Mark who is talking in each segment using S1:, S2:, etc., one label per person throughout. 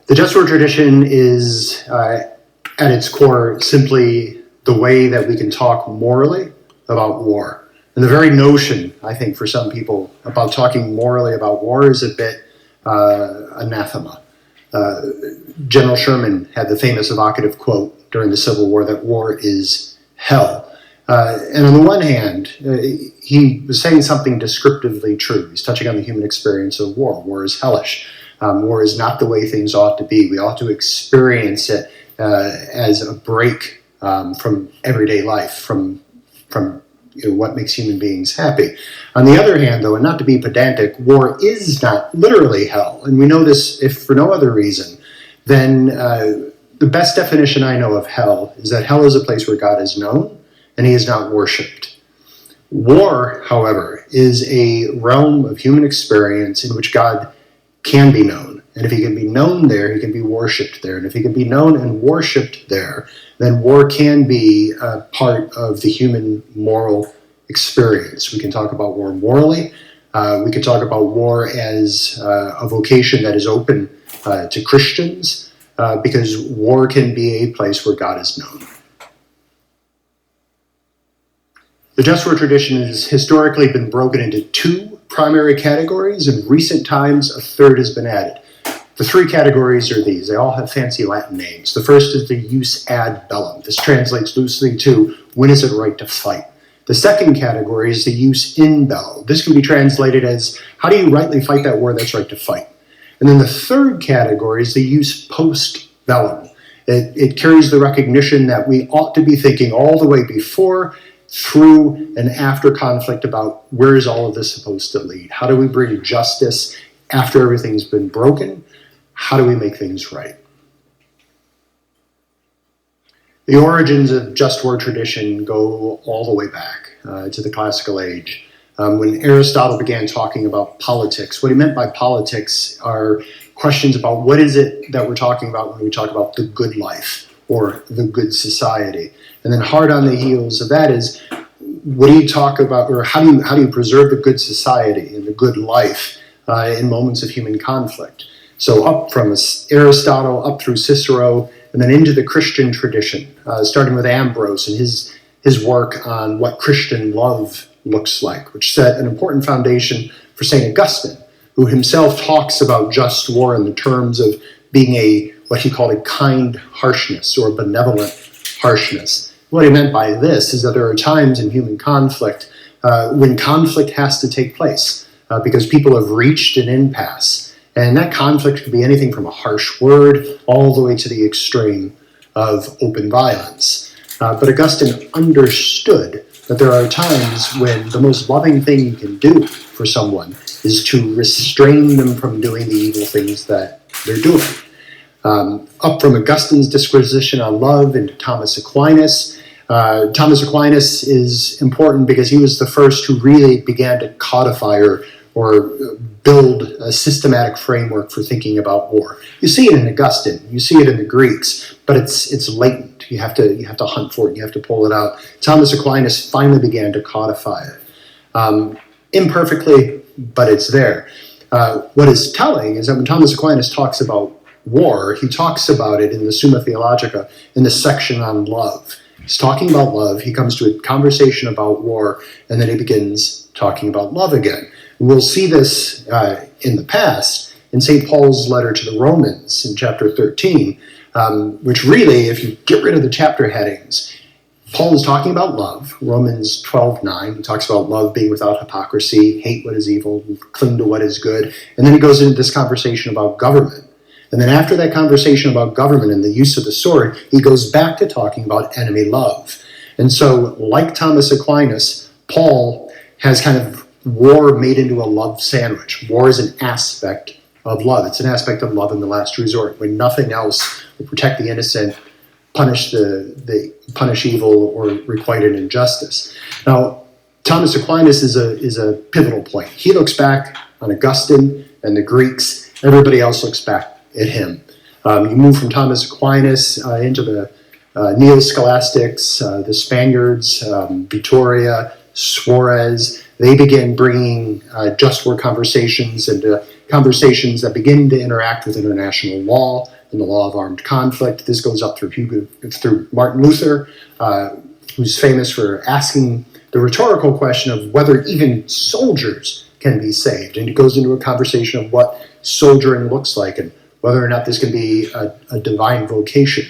S1: The just war tradition is, at its core, simply the way that we can talk morally about war. And the very notion, I think, for some people about talking morally about war is a bit anathema. General Sherman had the famous evocative quote during the Civil War that war is hell. And on the one hand, he was saying something descriptively true. He's touching on the human experience of war. War is hellish. War is not the way things ought to be. We ought to experience it as a break from everyday life, from what makes human beings happy. On the other hand, though, and not to be pedantic, war is not literally hell. And we know this, if for no other reason, then the best definition I know of hell is that hell is a place where God is known and he is not worshipped. War, however, is a realm of human experience in which God can be known. And if he can be known there, he can be worshipped there. And if he can be known and worshipped there, then war can be a part of the human moral experience. We can talk about war morally. We can talk about war as a vocation that is open to Christians, because war can be a place where God is known. The just war tradition has historically been broken into two primary categories. In recent times, a third has been added. The three categories are these. They all have fancy Latin names. The first is the jus ad bellum. This translates loosely to, when is it right to fight? The second category is the jus in bello. This can be translated as, how do you rightly fight that war that's right to fight? And then the third category is the jus post bellum. It carries the recognition that we ought to be thinking all the way before, through, and after conflict about where is all of this supposed to lead? How do we bring justice after everything's been broken? How do we make things right? The origins of just war tradition go all the way back to the classical age. When Aristotle began talking about politics, what he meant by politics are questions about what is it that we're talking about when we talk about the good life or the good society. And then hard on the heels of that is, what do you talk about, or how do you preserve the good society and the good life in moments of human conflict? So up from Aristotle, up through Cicero, and then into the Christian tradition, starting with Ambrose and his work on what Christian love looks like, which set an important foundation for St. Augustine, who himself talks about just war in the terms of being what he called a kind harshness or benevolent harshness. What he meant by this is that there are times in human conflict when conflict has to take place because people have reached an impasse. And that conflict could be anything from a harsh word all the way to the extreme of open violence. But Augustine understood that there are times when the most loving thing you can do for someone is to restrain them from doing the evil things that they're doing. Up from Augustine's disquisition on love into Thomas Aquinas. Thomas Aquinas is important because he was the first who really began to codify or build a systematic framework for thinking about war. You see it in Augustine, you see it in the Greeks, but it's latent. You have to hunt for it, you have to pull it out. Thomas Aquinas finally began to codify it. Imperfectly, but it's there. What is telling is that when Thomas Aquinas talks about war, he talks about it in the Summa Theologica, in the section on love. He's talking about love, he comes to a conversation about war, and then he begins talking about love again. We'll see this in the past in St. Paul's letter to the Romans in chapter 13, which really, if you get rid of the chapter headings, Paul is talking about love. Romans 12:9, he talks about love being without hypocrisy, hate what is evil, cling to what is good. And then he goes into this conversation about government. And then after that conversation about government and the use of the sword, he goes back to talking about enemy love. And so, like Thomas Aquinas, Paul has kind of war made into a love sandwich. War is an aspect of love. It's an aspect of love in the last resort, when nothing else will protect the innocent, punish punish evil, or requite an injustice. Now, Thomas Aquinas is a pivotal point. He looks back on Augustine and the Greeks. Everybody else looks back at him. You move from Thomas Aquinas into the Neo-Scholastics, the Spaniards, Vittoria, Suarez. They begin bringing just war conversations into conversations that begin to interact with international law and the law of armed conflict. This goes up through Martin Luther, who's famous for asking the rhetorical question of whether even soldiers can be saved. And it goes into a conversation of what soldiering looks like and whether or not this can be a divine vocation.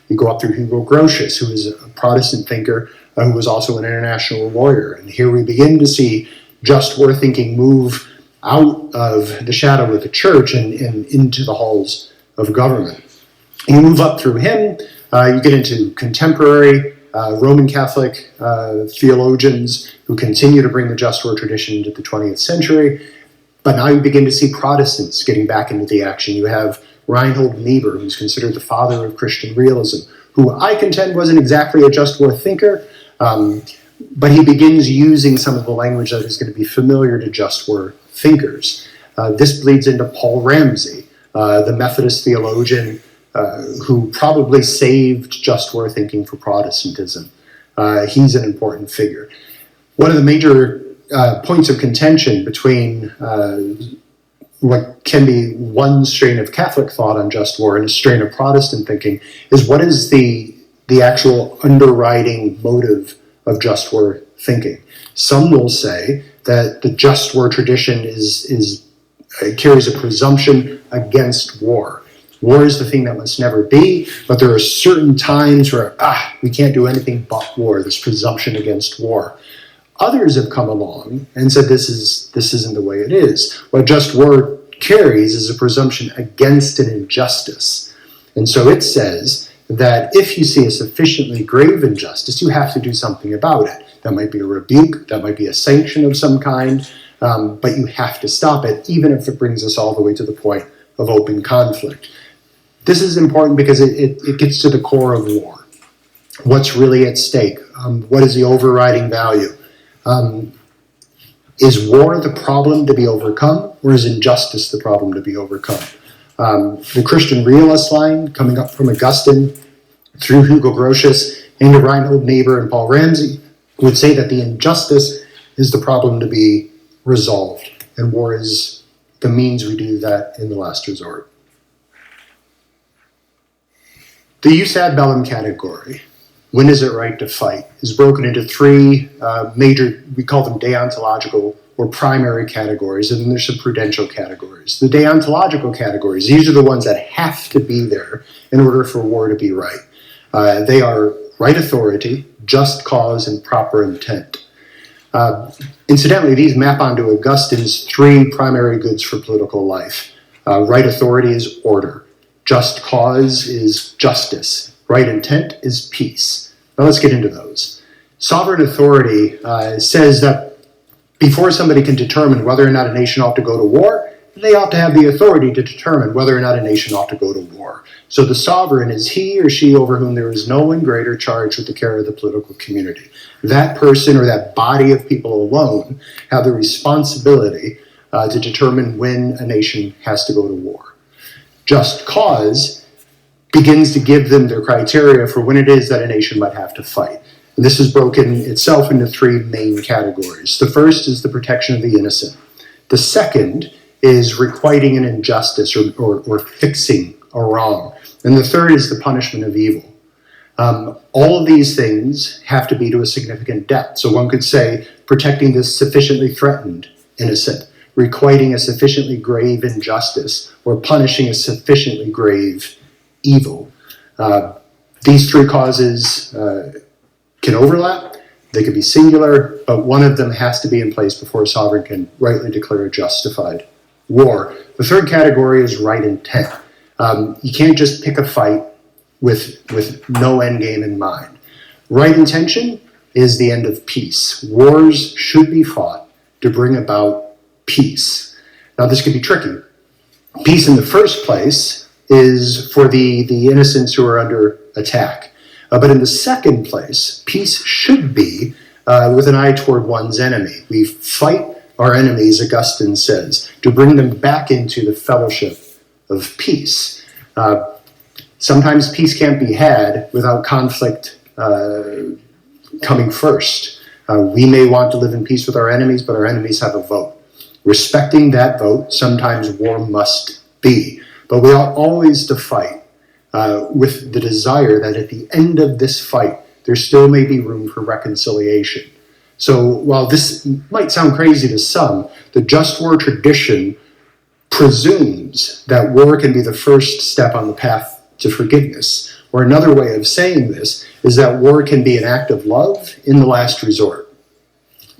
S1: You go up through Hugo Grotius, who is a Protestant thinker who was also an international lawyer. And here we begin to see just war thinking move out of the shadow of the church and into the halls of government. You move up through him, you get into contemporary Roman Catholic theologians who continue to bring the just war tradition into the 20th century. But now you begin to see Protestants getting back into the action. You have Reinhold Niebuhr, who's considered the father of Christian realism, who I contend wasn't exactly a just war thinker, but he begins using some of the language that is going to be familiar to just war thinkers. This bleeds into Paul Ramsey, the Methodist theologian who probably saved just war thinking for Protestantism. He's an important figure. One of the major points of contention between what can be one strain of Catholic thought on just war and a strain of Protestant thinking is what is the actual underwriting motive of just war thinking. Some will say that the just war tradition carries a presumption against war. War is the thing that must never be, but there are certain times where, we can't do anything but war, this presumption against war. Others have come along and said this isn't the way it is. What just war carries is a presumption against an injustice. And so it says that if you see a sufficiently grave injustice, you have to do something about it. That might be a rebuke, that might be a sanction of some kind, but you have to stop it, even if it brings us all the way to the point of open conflict. This is important because it gets to the core of war. What's really at stake? What is the overriding value? Is war the problem to be overcome, or is injustice the problem to be overcome? The Christian realist line, coming up from Augustine through Hugo Grotius into Reinhold Niebuhr and Paul Ramsey, would say that the injustice is the problem to be resolved, and war is the means we do that in the last resort. The jus ad bellum category, when is it right to fight, is broken into three major, we call them deontological or primary categories, and then there's some prudential categories. The deontological categories, these are the ones that have to be there in order for war to be right. They are right authority, just cause, and proper intent. Incidentally, these map onto Augustine's three primary goods for political life. Right authority is order. Just cause is justice. Right intent is peace. Now let's get into those. Sovereign authority says that before somebody can determine whether or not a nation ought to go to war, they ought to have the authority to determine whether or not a nation ought to go to war. So the sovereign is he or she over whom there is no one greater charged with the care of the political community. That person or that body of people alone have the responsibility to determine when a nation has to go to war. Just cause begins to give them their criteria for when it is that a nation might have to fight. And this is broken itself into three main categories. The first is the protection of the innocent. The second is requiting an injustice or fixing a wrong. And the third is the punishment of evil. All of these things have to be to a significant depth. So one could say protecting the sufficiently threatened innocent, requiting a sufficiently grave injustice, or punishing a sufficiently grave evil. These three causes can overlap, they can be singular, but one of them has to be in place before a sovereign can rightly declare a justified war. The third category is right intent. You can't just pick a fight with no end game in mind. Right intention is the end of peace. Wars should be fought to bring about peace. Now this could be tricky. Peace in the first place is for the innocents who are under attack. But in the second place, peace should be with an eye toward one's enemy. We fight our enemies, Augustine says, to bring them back into the fellowship of peace. Sometimes peace can't be had without conflict coming first. We may want to live in peace with our enemies, but our enemies have a vote. Respecting that vote, sometimes war must be, but we ought always to fight with the desire that at the end of this fight, there still may be room for reconciliation. So while this might sound crazy to some, the just war tradition presumes that war can be the first step on the path to forgiveness. Or another way of saying this is that war can be an act of love in the last resort.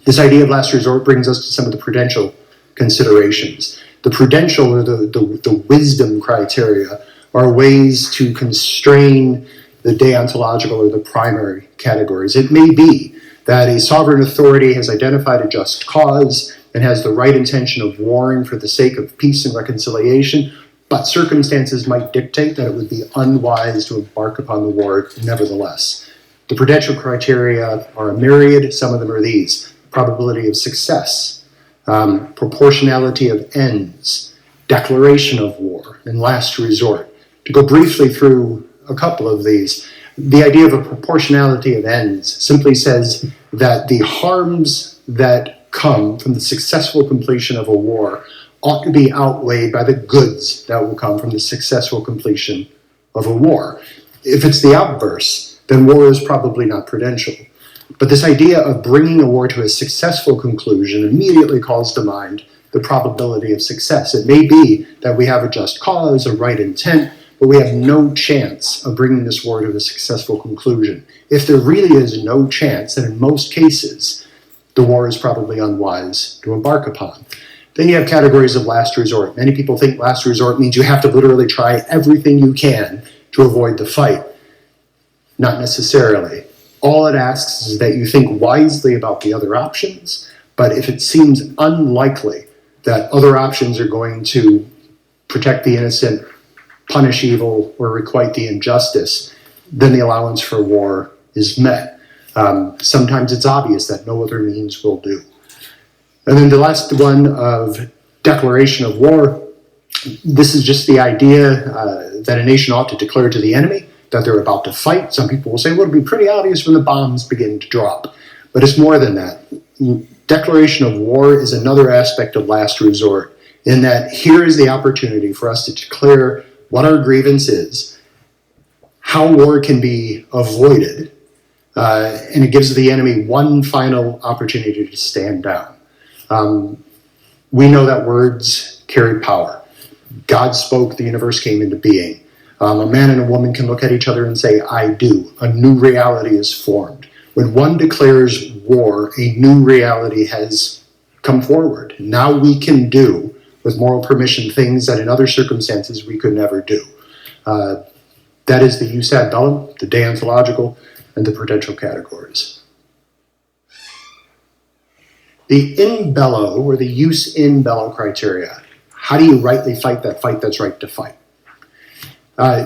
S1: This idea of last resort brings us to some of the prudential considerations. The prudential or the wisdom criteria are ways to constrain the deontological or the primary categories. It may be that a sovereign authority has identified a just cause and has the right intention of warring for the sake of peace and reconciliation, but circumstances might dictate that it would be unwise to embark upon the war nevertheless. The prudential criteria are a myriad. Some of them are these: probability of success, proportionality of ends, declaration of war, and last resort. To go briefly through a couple of these, the idea of a proportionality of ends simply says that the harms that come from the successful completion of a war ought to be outweighed by the goods that will come from the successful completion of a war. If it's the obverse, then war is probably not prudential. But this idea of bringing a war to a successful conclusion immediately calls to mind the probability of success. It may be that we have a just cause, a right intent, but we have no chance of bringing this war to a successful conclusion. If there really is no chance, then in most cases, the war is probably unwise to embark upon. Then you have categories of last resort. Many people think last resort means you have to literally try everything you can to avoid the fight. Not necessarily. All it asks is that you think wisely about the other options, but if it seems unlikely that other options are going to protect the innocent, punish evil, or requite the injustice, then the allowance for war is met. Sometimes it's obvious that no other means will do. And then the last one of declaration of war, this is just the idea that a nation ought to declare to the enemy that they're about to fight. Some people will say, well, it'll be pretty obvious when the bombs begin to drop. But it's more than that. Declaration of war is another aspect of last resort, in that here is the opportunity for us to declare what our grievance is, how war can be avoided, and it gives the enemy one final opportunity to stand down. We know that words carry power. God spoke, the universe came into being. A man and a woman can look at each other and say, I do. A new reality is formed. When one declares war, a new reality has come forward. Now we can do, with moral permission, things that in other circumstances we could never do. That is the jus ad bellum, the deontological, and the prudential categories. The in bello, or the jus in bello criteria. How do you rightly fight that fight that's right to fight?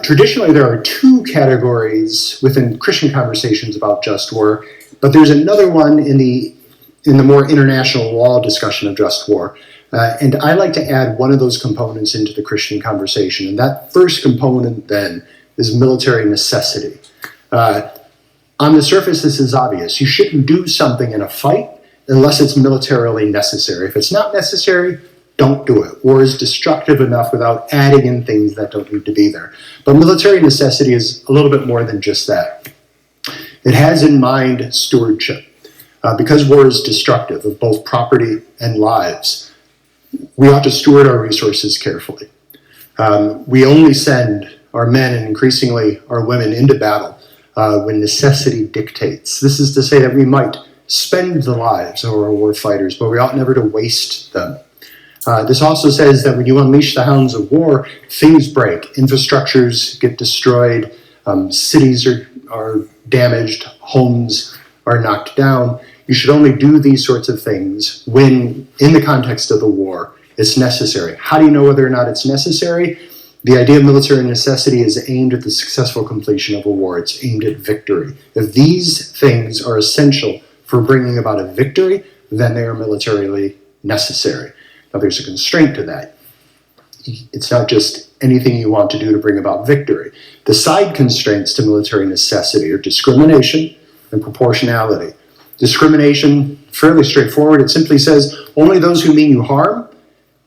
S1: Traditionally, there are two categories within Christian conversations about just war, but there's another one in the more international law discussion of just war. And I like to add one of those components into the Christian conversation. And that first component, then, is military necessity. On the surface, this is obvious. You shouldn't do something in a fight unless it's militarily necessary. If it's not necessary, don't do it. War is destructive enough without adding in things that don't need to be there. But military necessity is a little bit more than just that. It has in mind stewardship. Because war is destructive of both property and lives, we ought to steward our resources carefully. We only send our men and increasingly our women into battle when necessity dictates. This is to say that we might spend the lives of our war fighters, but we ought never to waste them. This also says that when you unleash the hounds of war, things break, infrastructures get destroyed, cities are damaged, homes are knocked down. You should only do these sorts of things when, in the context of the war, it's necessary. How do you know whether or not it's necessary? The idea of military necessity is aimed at the successful completion of a war. It's aimed at victory. If these things are essential for bringing about a victory, then they are militarily necessary. Now, there's a constraint to that. It's not just anything you want to do to bring about victory. The side constraints to military necessity are discrimination and proportionality. Discrimination, fairly straightforward. It simply says only those who mean you harm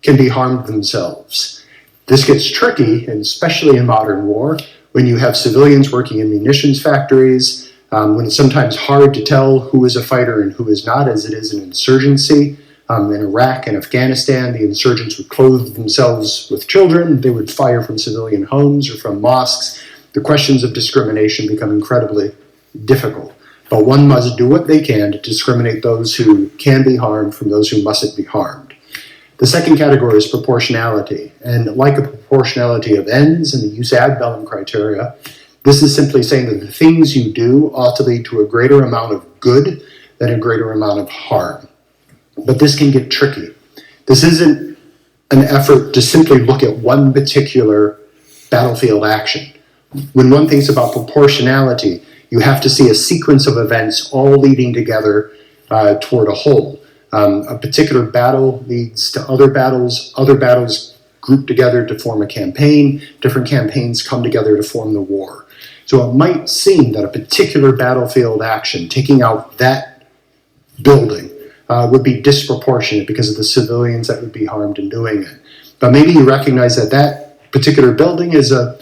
S1: can be harmed themselves. This gets tricky, and especially in modern war, when you have civilians working in munitions factories, when it's sometimes hard to tell who is a fighter and who is not, as it is an insurgency. In Iraq and Afghanistan, the insurgents would clothe themselves with children. They would fire from civilian homes or from mosques. The questions of discrimination become incredibly difficult. But one must do what they can to discriminate those who can be harmed from those who mustn't be harmed. The second category is proportionality. And like a proportionality of ends in the jus ad bellum criteria, this is simply saying that the things you do ought to lead to a greater amount of good than a greater amount of harm. But this can get tricky. This isn't an effort to simply look at one particular battlefield action. When one thinks about proportionality, you have to see a sequence of events all leading together toward a whole. A particular battle leads to other battles group together to form a campaign, different campaigns come together to form the war. So it might seem that a particular battlefield action, taking out that building, would be disproportionate because of the civilians that would be harmed in doing it. But maybe you recognize that that particular building is an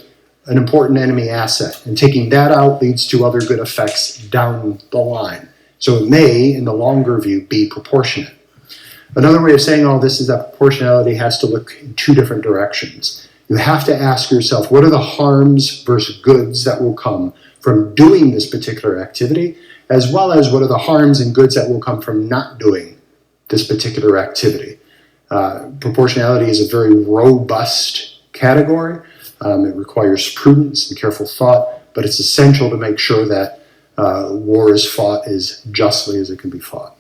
S1: important enemy asset, and taking that out leads to other good effects down the line. So it may, in the longer view, be proportionate. Another way of saying all this is that proportionality has to look in two different directions. You have to ask yourself, what are the harms versus goods that will come from doing this particular activity, as well as what are the harms and goods that will come from not doing this particular activity. Proportionality is a very robust category. It requires prudence and careful thought, but it's essential to make sure that war is fought as justly as it can be fought.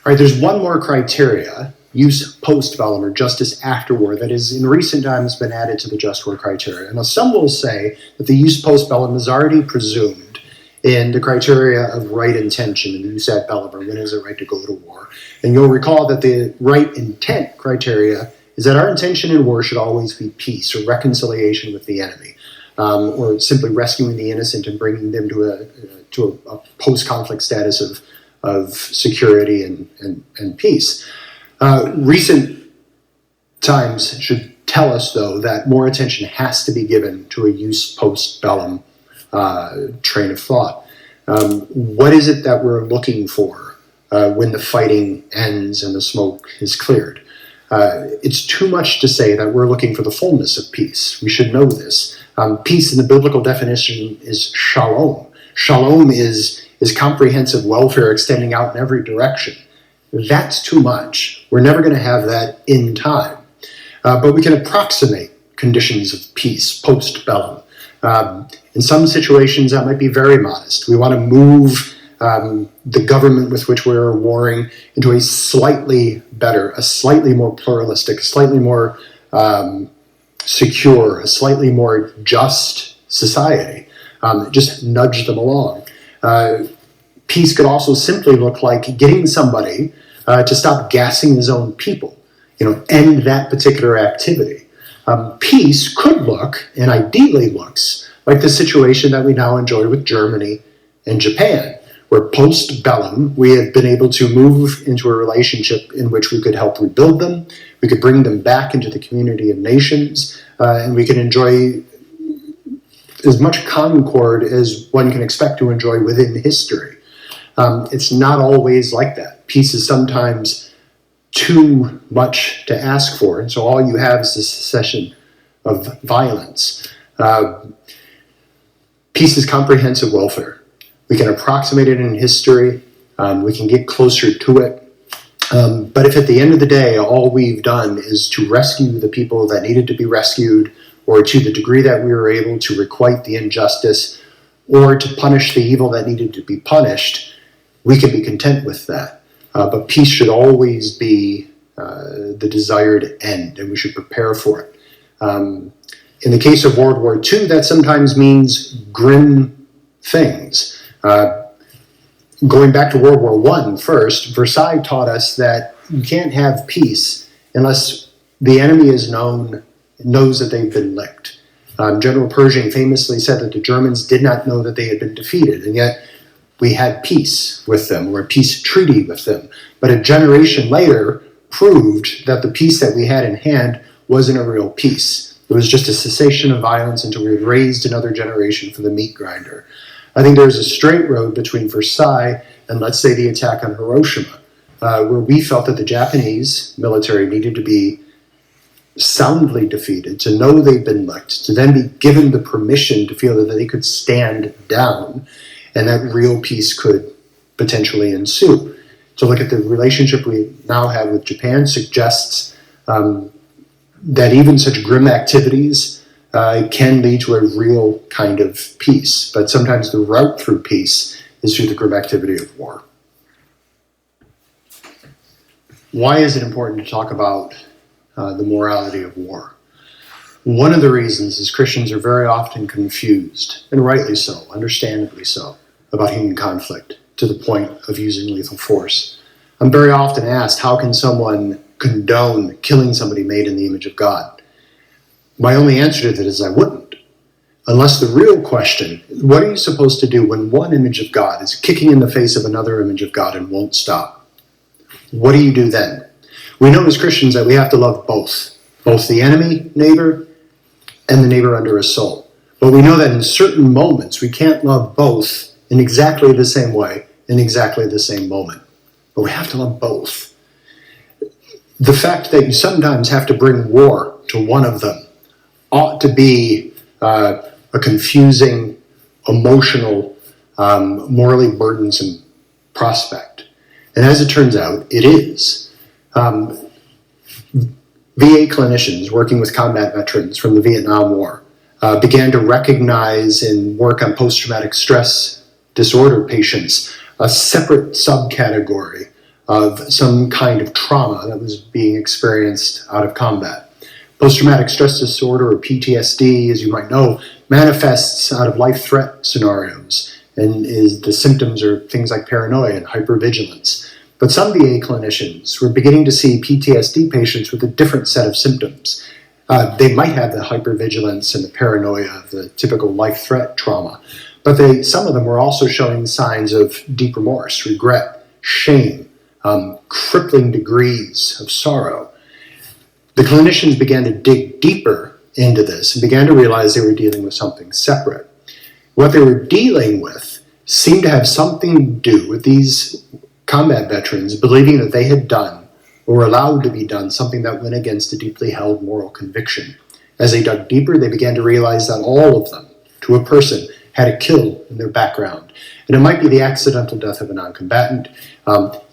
S1: All right, there's one more criteria, jus post bellum, or justice after war, that has in recent times been added to the just war criteria. Now, some will say that the jus post bellum is already presumed in the criteria of right intention in the jus ad bellum, or when is it right to go to war. And you'll recall that the right intent criteria is that our intention in war should always be peace or reconciliation with the enemy, or simply rescuing the innocent and bringing them to a post-conflict status of security and peace. Recent times should tell us, though, that more attention has to be given to a jus post bellum train of thought. What is it that we're looking for when the fighting ends and the smoke is cleared? It's too much to say that we're looking for the fullness of peace. We should know this. Peace in the biblical definition is shalom. Shalom is comprehensive welfare extending out in every direction. That's too much. We're never going to have that in time. But we can approximate conditions of peace post bellum. In some situations, that might be very modest. We want to move the government with which we're warring into a slightly better, a slightly more pluralistic, a slightly more secure, a slightly more just society. Just nudge them along. Peace could also simply look like getting somebody to stop gassing his own people, end that particular activity. Peace could look, and ideally looks, like the situation that we now enjoy with Germany and Japan, where post-bellum we have been able to move into a relationship in which we could help rebuild them, we could bring them back into the community of nations, and we can enjoy as much concord as one can expect to enjoy within history. It's not always like that. Peace is sometimes too much to ask for, and so all you have is a succession of violence. Peace is comprehensive welfare. We can approximate it in history. We can get closer to it. But if at the end of the day, all we've done is to rescue the people that needed to be rescued, or to the degree that we were able to requite the injustice, or to punish the evil that needed to be punished, we can be content with that. But peace should always be the desired end, and we should prepare for it. In the case of World War II, that sometimes means grim things. Going back to World War I first, Versailles taught us that you can't have peace unless the enemy knows that they've been licked. General Pershing famously said that the Germans did not know that they had been defeated, and yet we had peace with them, or a peace treaty with them. But a generation later proved that the peace that we had in hand wasn't a real peace. It was just a cessation of violence until we had raised another generation for the meat grinder. I think there's a straight road between Versailles and, let's say, the attack on Hiroshima, where we felt that the Japanese military needed to be soundly defeated, to know they've been licked, to then be given the permission to feel that they could stand down, and that real peace could potentially ensue. To look at the relationship we now have with Japan suggests that even such grim activities can lead to a real kind of peace. But sometimes the route through peace is through the grim activity of war. Why is it important to talk about the morality of war? One of the reasons is Christians are very often confused, and rightly so, understandably so, about human conflict to the point of using lethal force. I'm very often asked, how can someone condone killing somebody made in the image of God? My only answer to that is I wouldn't. Unless the real question, what are you supposed to do when one image of God is kicking in the face of another image of God and won't stop? What do you do then? We know as Christians that we have to love both the enemy neighbor and the neighbor under a soul. But we know that in certain moments we can't love both in exactly the same way, in exactly the same moment. But we have to love both. The fact that you sometimes have to bring war to one of them ought to be a confusing, emotional, morally burdensome prospect. And as it turns out, it is. VA clinicians working with combat veterans from the Vietnam War began to recognize and work on post-traumatic stress disorder patients a separate subcategory of some kind of trauma that was being experienced out of combat. Post-traumatic stress disorder, or PTSD, as you might know, manifests out of life-threat scenarios, and the symptoms are things like paranoia and hypervigilance. But some VA clinicians were beginning to see PTSD patients with a different set of symptoms. They might have the hypervigilance and the paranoia of the typical life-threat trauma, but some of them were also showing signs of deep remorse, regret, shame, crippling degrees of sorrow. The clinicians began to dig deeper into this and began to realize they were dealing with something separate. What they were dealing with seemed to have something to do with these combat veterans believing that they had done, or were allowed to be done, something that went against a deeply held moral conviction. As they dug deeper, they began to realize that all of them, to a person, had a kill in their background. And it might be the accidental death of a non-combatant.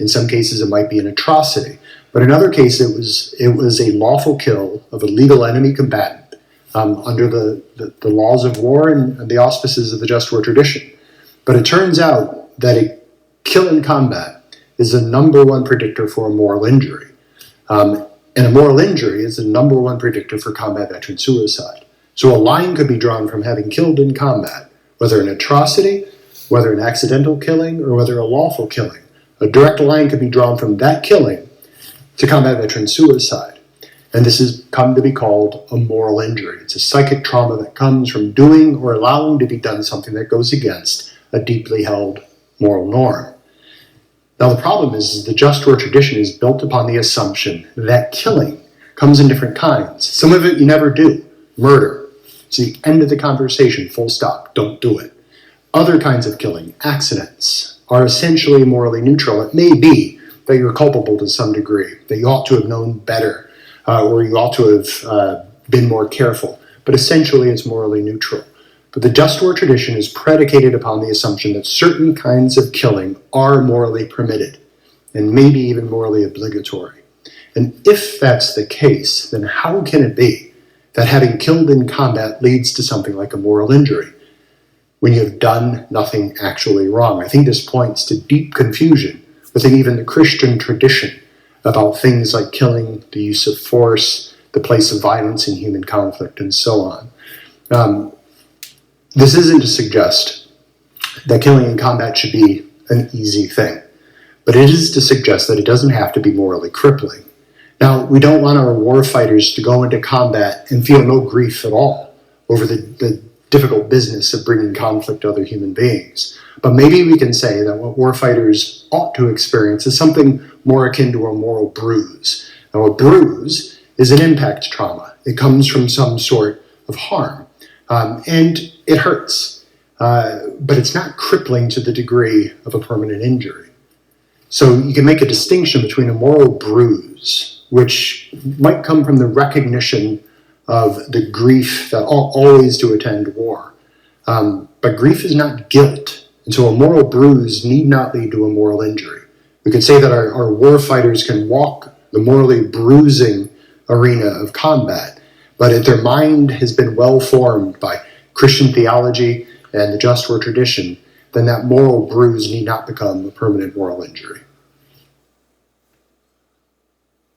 S1: In some cases, it might be an atrocity. But in other cases, it was a lawful kill of a legal enemy combatant under the laws of war and the auspices of the just war tradition. But it turns out that a kill in combat is the number one predictor for a moral injury. And a moral injury is the number one predictor for combat veteran suicide. So a line could be drawn from having killed in combat, whether an atrocity, whether an accidental killing, or whether a lawful killing. A direct line could be drawn from that killing to combat veteran suicide. And this has come to be called a moral injury. It's a psychic trauma that comes from doing or allowing to be done something that goes against a deeply held moral norm. Now the problem is the just war tradition is built upon the assumption that killing comes in different kinds. Some of it you never do. Murder. It's the end of the conversation, full stop, don't do it. Other kinds of killing, accidents, are essentially morally neutral. It may be that you're culpable to some degree, that you ought to have known better, or you ought to have been more careful, but essentially it's morally neutral. But the just war tradition is predicated upon the assumption that certain kinds of killing are morally permitted, and maybe even morally obligatory. And if that's the case, then how can it be that having killed in combat leads to something like a moral injury when you have done nothing actually wrong? I think this points to deep confusion within even the Christian tradition about things like killing, the use of force, the place of violence in human conflict, and so on. This isn't to suggest that killing in combat should be an easy thing, but it is to suggest that it doesn't have to be morally crippling. Now, we don't want our war fighters to go into combat and feel no grief at all over the difficult business of bringing conflict to other human beings. But maybe we can say that what warfighters ought to experience is something more akin to a moral bruise. Now, a bruise is an impact trauma. It comes from some sort of harm, and it hurts, but it's not crippling to the degree of a permanent injury. So you can make a distinction between a moral bruise, which might come from the recognition of the grief that always to attend war. But grief is not guilt, and so a moral bruise need not lead to a moral injury. We could say that our war fighters can walk the morally bruising arena of combat, but if their mind has been well formed by Christian theology and the just war tradition, then that moral bruise need not become a permanent moral injury.